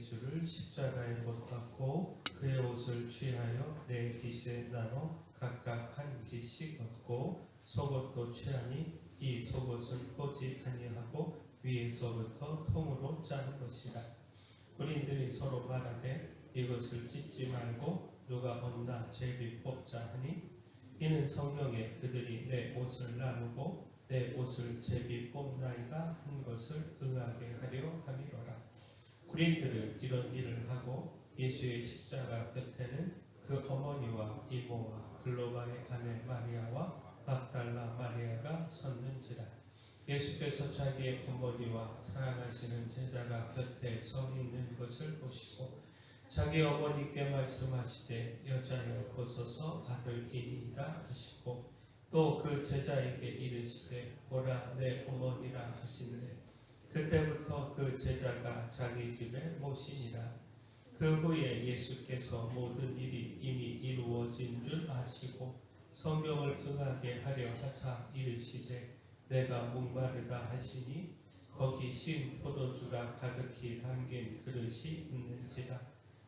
예수를 십자가에 못 박고 그의 옷을 취하여 네 깃에 나눠 각각 한 깃씩 얻고 속옷도 취하니 이 속옷은 보지 아니하고 위에서부터 통으로 짠 것이라. 군인들이 서로 말하되 이것을 찢지 말고 누가 얻나 제비 뽑자 하니 이는 성경에 그들이 내 옷을 나누고 내 옷을 제비 뽑나이다 한 것을 응하게 하려 함이로라. 군인들은 이런 일을 하고 예수의 십자가 곁에는 그 어머니와 이모와 글로바의 아내 마리아와 막달라 마리아가 섰는지라. 예수께서 자기의 어머니와 사랑하시는 제자가 곁에 서 있는 것을 보시고 자기 어머니께 말씀하시되 여자여 벗어서 아들이니이다 하시고 또 그 제자에게 이르시되 보라 내 어머니라 하시는데 그때부터 그 제자가 자기 집에 모시니라. 그 후에 예수께서 모든 일이 이미 이루어진 줄 아시고 성경을 응하게 하려 하사 이르시되 내가 목마르다 하시니 거기 신 포도주가 가득히 담긴 그릇이 있는지라.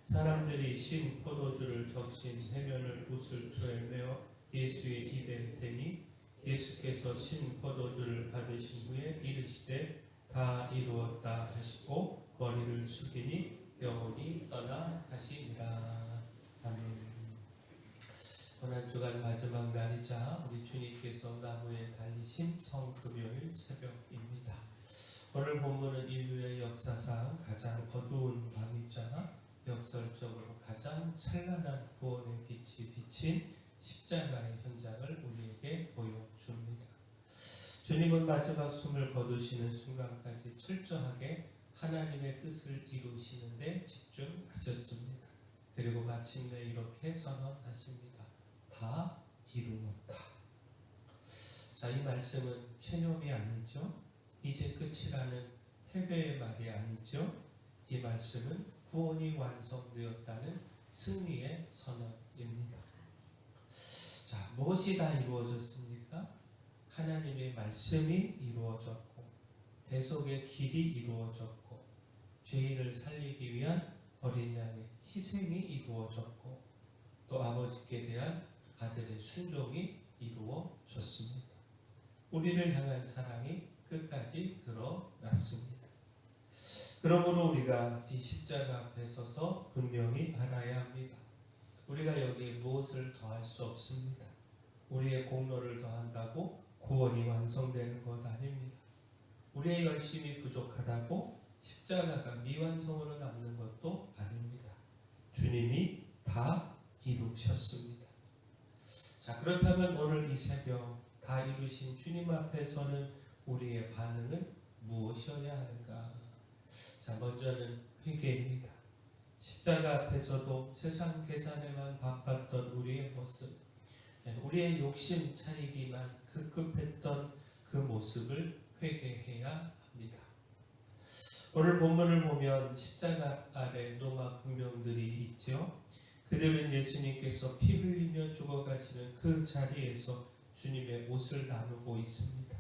사람들이 신 포도주를 적신 해면을 우슬초에 메어 예수의 입에 대니 예수께서 신 포도주를 받으신 후에 이르시되 다 이루었다 하시고 머리를 숙이니 영혼이 떠나 가시니라. 아멘. 오늘 주간 마지막 날이자 우리 주님께서 나무에 달리신 성금요일 새벽입니다. 오늘 본문은 인류의 역사상 가장 어두운 밤이자 역설적으로 가장 찬란한 구원의 빛이 비친 십자가의 현장을 우리에게 보여줍니다. 주님은 마지막 숨을 거두시는 순간까지 철저하게 하나님의 뜻을 이루시는데 집중하셨습니다. 그리고 마침내 이렇게 선언하십니다. 다 이루었다. 자, 이 말씀은 체념이 아니죠. 이제 끝이라는 패배의 말이 아니죠. 이 말씀은 구원이 완성되었다는 승리의 선언입니다. 자, 무엇이 다 이루어졌습니까? 하나님의 말씀이 이루어졌고 대속의 길이 이루어졌고 죄인을 살리기 위한 어린 양의 희생이 이루어졌고 또 아버지께 대한 아들의 순종이 이루어졌습니다. 우리를 향한 사랑이 끝까지 드러났습니다. 그러므로 우리가 이 십자가 앞에 서서 분명히 알아야 합니다. 우리가 여기에 무엇을 더할 수 없습니다. 우리의 공로를 더한다고 구원이 완성되는 것 아닙니다. 우리의 열심이 부족하다고 십자가가 미완성으로 남는 것도 아닙니다. 주님이 다 이루셨습니다. 자, 그렇다면 오늘 이 새벽 다 이루신 주님 앞에서는 우리의 반응은 무엇이어야 하는가? 자, 먼저는 회개입니다. 십자가 앞에서도 세상 계산에만 바빴던 우리의 모습, 우리의 욕심 차리기만 급급했던 그 모습을 회개해야 합니다. 오늘 본문을 보면 십자가 아래 로마 군병들이 있죠. 그들은 예수님께서 피 흘리며 죽어가시는 그 자리에서 주님의 옷을 나누고 있습니다.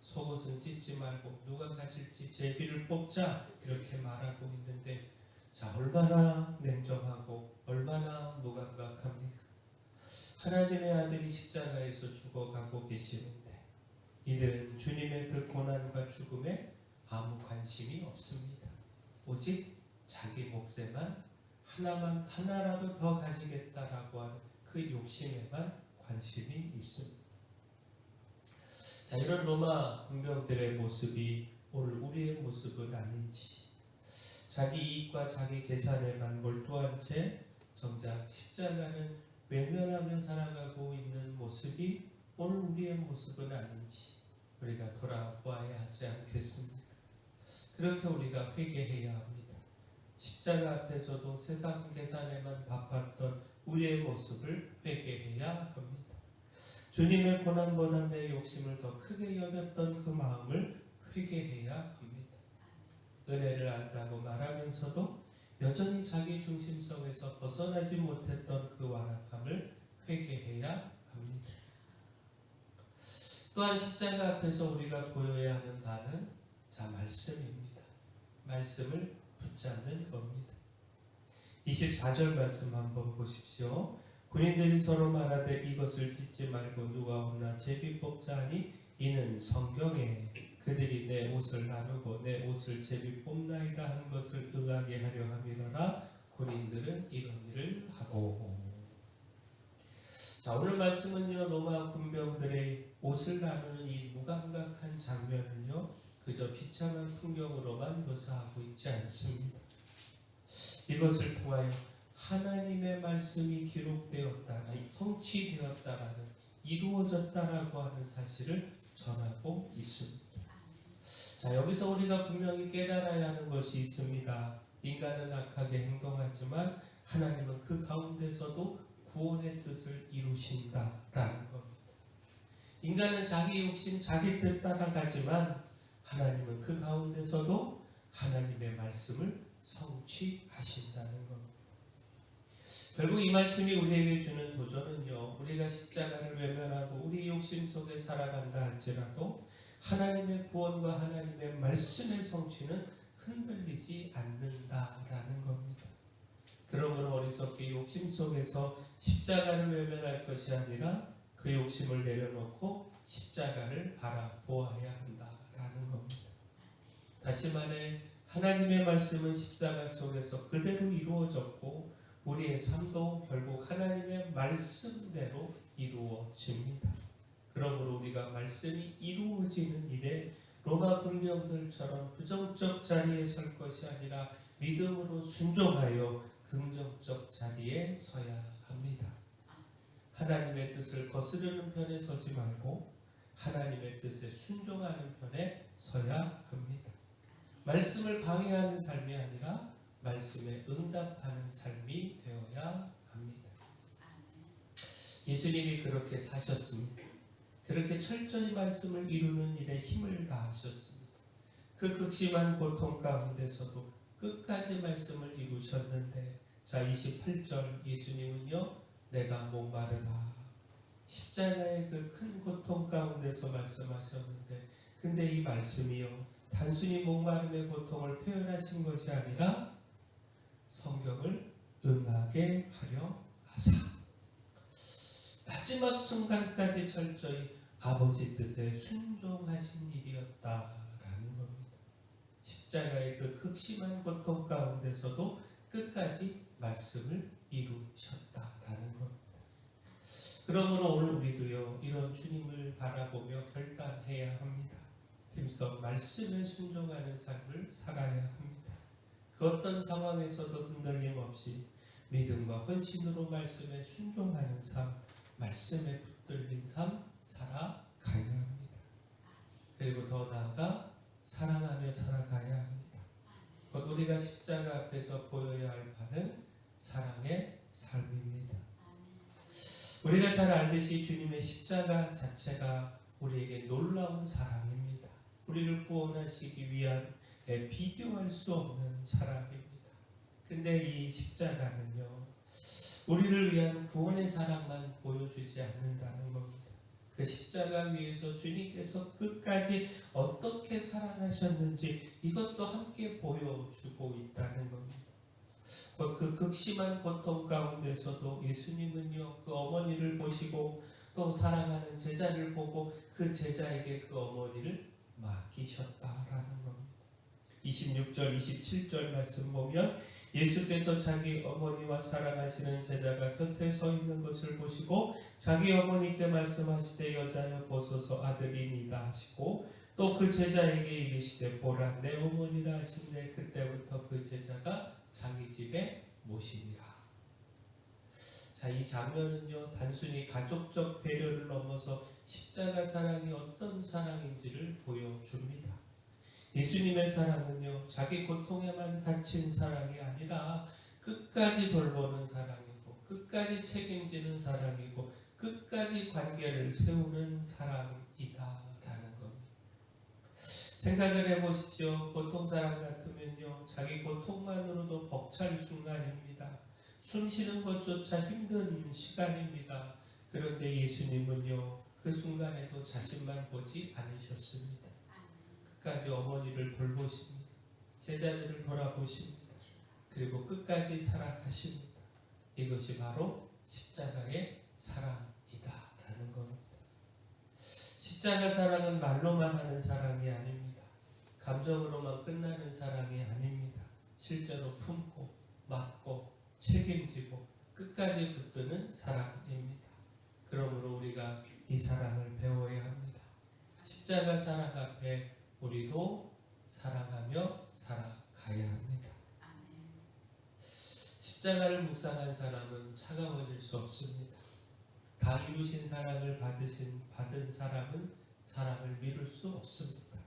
속옷은 찢지 말고 누가 가질지 제비를 뽑자 이렇게 말하고 있는데 자, 얼마나 냉정하고 얼마나 무감각합니까? 하나님의 아들이 십자가에서 죽어가고 계시는데 이들은 주님의 그 고난과 죽음에 아무 관심이 없습니다. 오직 자기 몫에만 하나라도 더 가지겠다라고 하는 그 욕심에만 관심이 있습니다. 자, 이런 로마 군병들의 모습이 오늘 우리의 모습은 아닌지, 자기 이익과 자기 계산에만 몰두한 채 정작 십자가는 외면하며 살아가고 있는 모습이 오늘 우리의 모습은 아닌지 우리가 돌아보아야 하지 않겠습니까? 그렇게 우리가 회개해야 합니다. 십자가 앞에서도 세상 계산에만 바빴던 우리의 모습을 회개해야 합니다. 주님의 고난보다 내 욕심을 더 크게 여겼던 그 마음을 회개해야 합니다. 은혜를 안다고 말하면서도 여전히 자기 중심성에서 벗어나지 못했던 그 완악함을 회개해야 합니다. 또한 십자가 앞에서 우리가 보여야 하는 바는 말씀입니다. 말씀을 붙잡는 겁니다. 24절 말씀 한번 보십시오. 군인들이 서로 말하되 이것을 짓지 말고 누가 없나 제비 뽑자 하니 이는 성경에 그들이 내 옷을 나누고 내 옷을 제비 뽑나이다 한 것을 응하게 하려 함이로라. 군인들은 이런 일을 하고. 자, 오늘 말씀은요, 로마 군병들의 옷을 나누는 이 무감각한 장면을요, 그저 비참한 풍경으로만 묘사하고 있지 않습니다. 이것을 통하여 하나님의 말씀이 기록되었다, 성취되었다라는, 이루어졌다라고 하는 사실을 전하고 있습니다. 자, 여기서 우리가 분명히 깨달아야 하는 것이 있습니다. 인간은 악하게 행동하지만 하나님은 그 가운데서도 구원의 뜻을 이루신다라는 겁니다. 인간은 자기 욕심, 자기 뜻 따라가지만 하나님은 그 가운데서도 하나님의 말씀을 성취하신다는 겁니다. 결국 이 말씀이 우리에게 주는 도전은요, 우리가 십자가를 외면하고 우리 욕심 속에 살아간다 할지라도 하나님의 구원과 하나님의 말씀의 성취는 흔들리지 않는다라는 겁니다. 그러므로 어리석게 욕심 속에서 십자가를 외면할 것이 아니라 그 욕심을 내려놓고 십자가를 바라보아야 한다라는 겁니다. 다시 말해 하나님의 말씀은 십자가 속에서 그대로 이루어졌고 우리의 삶도 결국 하나님의 말씀대로 이루어집니다. 그러므로 우리가 말씀이 이루어지는 일에 로마 군병들처럼 부정적 자리에 설 것이 아니라 믿음으로 순종하여 긍정적 자리에 서야 합니다. 하나님의 뜻을 거스르는 편에 서지 말고 하나님의 뜻에 순종하는 편에 서야 합니다. 말씀을 방해하는 삶이 아니라 말씀에 응답하는 삶이 되어야 합니다. 예수님이 그렇게 사셨습니다. 그렇게 철저히 말씀을 이루는 일에 힘을 다하셨습니다. 그 극심한 고통 가운데서도 끝까지 말씀을 이루셨는데, 자 28절 예수님은요, 내가 목마르다. 십자가의 그 큰 고통 가운데서 말씀하셨는데, 근데 이 말씀이요, 단순히 목마름의 고통을 표현하신 것이 아니라 성경을 응하게 하려 하사 마지막 순간까지 철저히 아버지 뜻에 순종하신 일이었다라는 겁니다. 십자가의 그 극심한 고통 가운데서도 끝까지 말씀을 이루셨다라는 겁니다. 그러므로 오늘 우리도요, 이런 주님을 바라보며 결단해야 합니다. 힘써 말씀에 순종하는 삶을 살아야 합니다. 그 어떤 상황에서도 흔들림 없이 믿음과 헌신으로 말씀에 순종하는 삶, 말씀에 붙들린 삶 살아가야 합니다. 그리고 더 나아가 사랑하며 살아가야 합니다. 곧 우리가 십자가 앞에서 보여야 할 바는 사랑의 삶입니다. 우리가 잘 알듯이 주님의 십자가 자체가 우리에게 놀라운 사랑입니다. 우리를 구원하시기 위한 비교할 수 없는 사랑입니다. 근데 이 십자가는요, 우리를 위한 구원의 사랑만 보여주지 않는다는 겁니다. 그 십자가 위에서 주님께서 끝까지 어떻게 사랑하셨는지 이것도 함께 보여주고 있다는 겁니다. 그 극심한 고통 가운데서도 예수님은요, 그 어머니를 보시고 또 사랑하는 제자를 보고 그 제자에게 그 어머니를 맡기셨다라는 겁니다. 26절, 27절 말씀 보면 예수께서 자기 어머니와 사랑하시는 제자가 곁에 서 있는 것을 보시고 자기 어머니께 말씀하시되 여자여 보소서 아들입니다 하시고 또 그 제자에게 이르시되 보라 내 어머니라 하시되 그때부터 그 제자가 자기 집에 모시니라. 자, 이 장면은요, 단순히 가족적 배려를 넘어서 십자가 사랑이 어떤 사랑인지를 보여줍니다. 예수님의 사랑은요, 자기 고통에만 갇힌 사랑이 아니라 끝까지 돌보는 사랑이고 끝까지 책임지는 사랑이고 끝까지 관계를 세우는 사랑이다라는 겁니다. 생각을 해보십시오. 보통 사람 같으면요, 자기 고통만으로도 벅찰 순간입니다. 숨 쉬는 것조차 힘든 시간입니다. 그런데 예수님은요, 그 순간에도 자신만 보지 않으셨습니다. 끝까지 어머니를 돌보십니다. 제자들을 돌아보십니다. 그리고 끝까지 살아가십니다. 이것이 바로 십자가의 사랑이다라는 겁니다. 십자가 사랑은 말로만 하는 사랑이 아닙니다. 감정으로만 끝나는 사랑이 아닙니다. 실제로 품고 맡고 책임지고 끝까지 붙드는 사랑입니다. 그러므로 우리가 이 사랑을 배워야 합니다. 십자가 사랑 앞에 우리도 사랑하며 살아가야 합니다. 십자가를 묵상한 사람은 차가워질 수 없습니다. 다 이루신 사랑을 받은 사람은 사랑을 미룰 수 없습니다.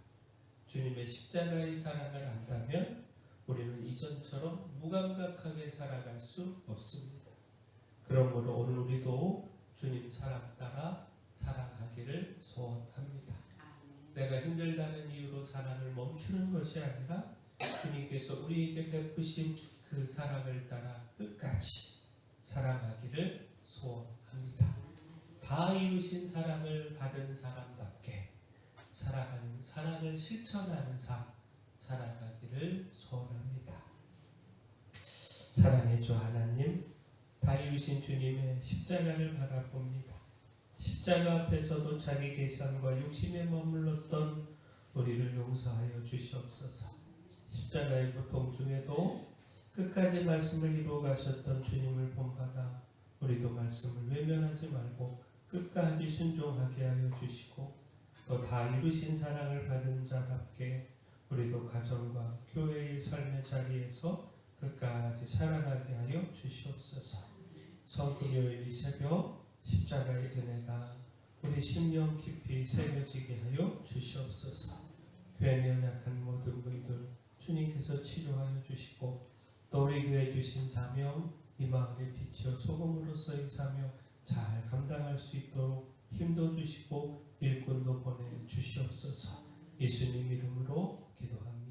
주님의 십자가의 사랑을 안다면 우리는 이전처럼 무감각하게 살아갈 수 없습니다. 그러므로 오늘 우리도 주님 사랑 따라 살아가기를 소원합니다. 내가 힘들다는 이유로 사랑을 멈추는 것이 아니라 주님께서 우리에게 베푸신 그 사랑을 따라 끝까지 사랑하기를 소원합니다. 다 이루신 사랑을 받은 사람답게 살아가는 사랑을 실천하는 삶 살아가기를 소원합니다. 사랑의 주 하나님, 다 이루신 주님의 십자가를 바라봅니다. 십자가 앞에서도 자기 계산과 욕심에 머물렀던 우리를 용서하여 주시옵소서. 십자가의 고통 중에도 끝까지 말씀을 이루어 가셨던 주님을 본받아 우리도 말씀을 외면하지 말고 끝까지 순종하게 하여 주시고 또 다 이루신 사랑을 받은 자답게 우리도 가정과 교회의 삶의 자리에서 끝까지 살아가게 하여 주시옵소서. 성금요일 이 새벽 십자가의 은혜가 우리 심령 깊이 새겨지게 하여 주시옵소서. 교회 연약한 모든 분들 주님께서 치료하여 주시고 또 우리 교회 주신 사명 이 마을의 빛이요 소금으로서의 사명 잘 감당할 수 있도록 힘도 주시고 일꾼도 보내 주시옵소서. 예수님 이름으로 기도합니다.